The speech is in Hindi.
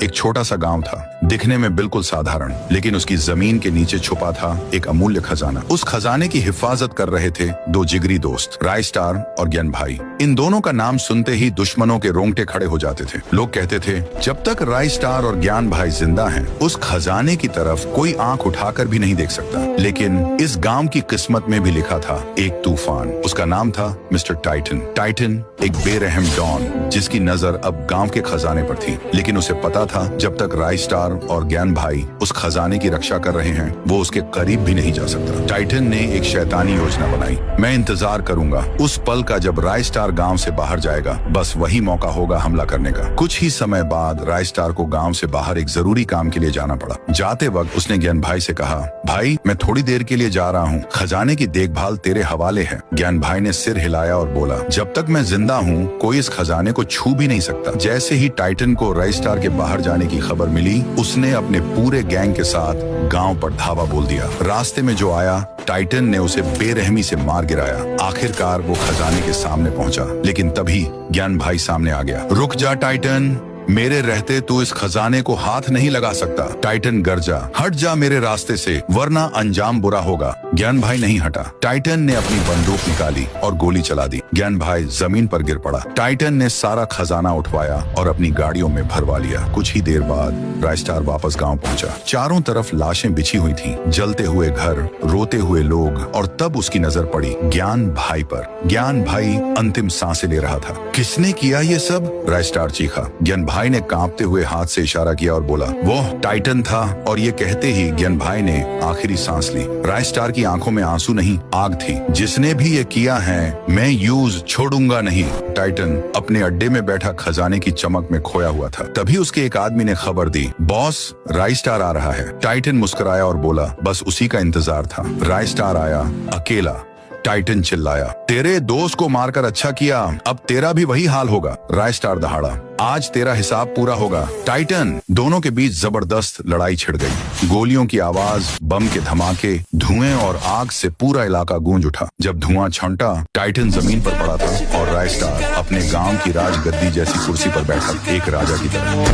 एक छोटा सा गांव था, दिखने में बिल्कुल साधारण, लेकिन उसकी जमीन के नीचे छुपा था एक अमूल्य खजाना। उस खजाने की हिफाजत कर रहे थे दो जिगरी दोस्त, रायस्टार और ज्ञान भाई। इन दोनों का नाम सुनते ही दुश्मनों के रोंगटे खड़े हो जाते थे। लोग कहते थे, जब तक रायस्टार और ज्ञान भाई जिंदा हैं, उस खजाने की तरफ कोई आंख उठाकर भी नहीं देख सकता। लेकिन इस गांव की किस्मत में भी लिखा था एक तूफान। उसका नाम था मिस्टर टाइटन। टाइटन एक बेरहम डॉन, जिसकी नजर अब गांव के खजाने पर थी। लेकिन उसे पता था, जब तक रायस्टार और ज्ञान भाई उस खजाने की रक्षा कर रहे हैं, वो उसके करीब भी नहीं जा सकता। टाइटन ने एक शैतानी योजना बनाई। मैं इंतजार करूंगा उस पल का जब रायस्टार गांव से बाहर जाएगा, बस वही मौका होगा हमला करने का। कुछ ही समय बाद रायस्टार को गांव से बाहर एक जरूरी काम के लिए जाना पड़ा। जाते वक्त उसने ज्ञान भाई से कहा, भाई मैं थोड़ी देर के लिए जा रहा हूँ, खजाने की देखभाल तेरे हवाले है। ज्ञान भाई ने सिर हिलाया और बोला, जब तक मैं जिंदा हूँ कोई इस खजाने को छू भी नहीं सकता। जैसे ही टाइटन को रायस्टार के बाहर जाने की खबर मिली, उसने अपने पूरे गैंग के साथ गांव पर धावा बोल दिया। रास्ते में जो आया, टाइटन ने उसे बेरहमी से मार गिराया। आखिरकार वो खजाने के सामने पहुंचा, लेकिन तभी ज्ञान भाई सामने आ गया। रुक जा टाइटन, मेरे रहते तू इस खजाने को हाथ नहीं लगा सकता। टाइटन गरजा, हट जा मेरे रास्ते से, वरना अंजाम बुरा होगा। ज्ञान भाई नहीं हटा। टाइटन ने अपनी बंदूक निकाली और गोली चला दी। ज्ञान भाई जमीन पर गिर पड़ा। टाइटन ने सारा खजाना उठवाया और अपनी गाड़ियों में भरवा लिया। कुछ ही देर बाद रायस्टार वापस गांव पहुंचा। चारों तरफ लाशें बिछी हुई थीं, जलते हुए घर, रोते हुए लोग, और तब उसकी नजर पड़ी ज्ञान भाई पर। ज्ञान भाई अंतिम सांसें ले रहा था। किसने किया ये सब? रायस्टार चीखा। ज्ञान भाई ने कांपते हुए हाथ से इशारा किया और बोला, वो टाइटन था। और ये कहते ही ज्ञान भाई ने आखिरी सांस ली। रायस्टार की आंखों में आंसू नहीं, आग थी। जिसने भी ये किया है, मैं यूज छोड़ूंगा नहीं। टाइटन अपने अड्डे में बैठा खजाने की चमक में खोया हुआ था। तभी उसके एक आदमी ने खबर दी, बॉस रायस्टार आ रहा है। टाइटन मुस्कुराया और बोला, बस उसी का इंतजार था। रायस्टार आया, अकेला। टाइटन चिल्लाया, तेरे दोस्त को मारकर अच्छा किया, अब तेरा भी वही हाल होगा। रायस्टार दहाड़ा, आज तेरा हिसाब पूरा होगा। टाइटन। दोनों के बीच जबरदस्त लड़ाई छिड़ गई। गोलियों की आवाज, बम के धमाके, धुएं और आग से पूरा इलाका गूंज उठा। जब धुआं छंटा, टाइटन जमीन पर पड़ा था और रायस्टार अपने गांव की राजगद्दी जैसी कुर्सी पर बैठा, एक राजा की तरह।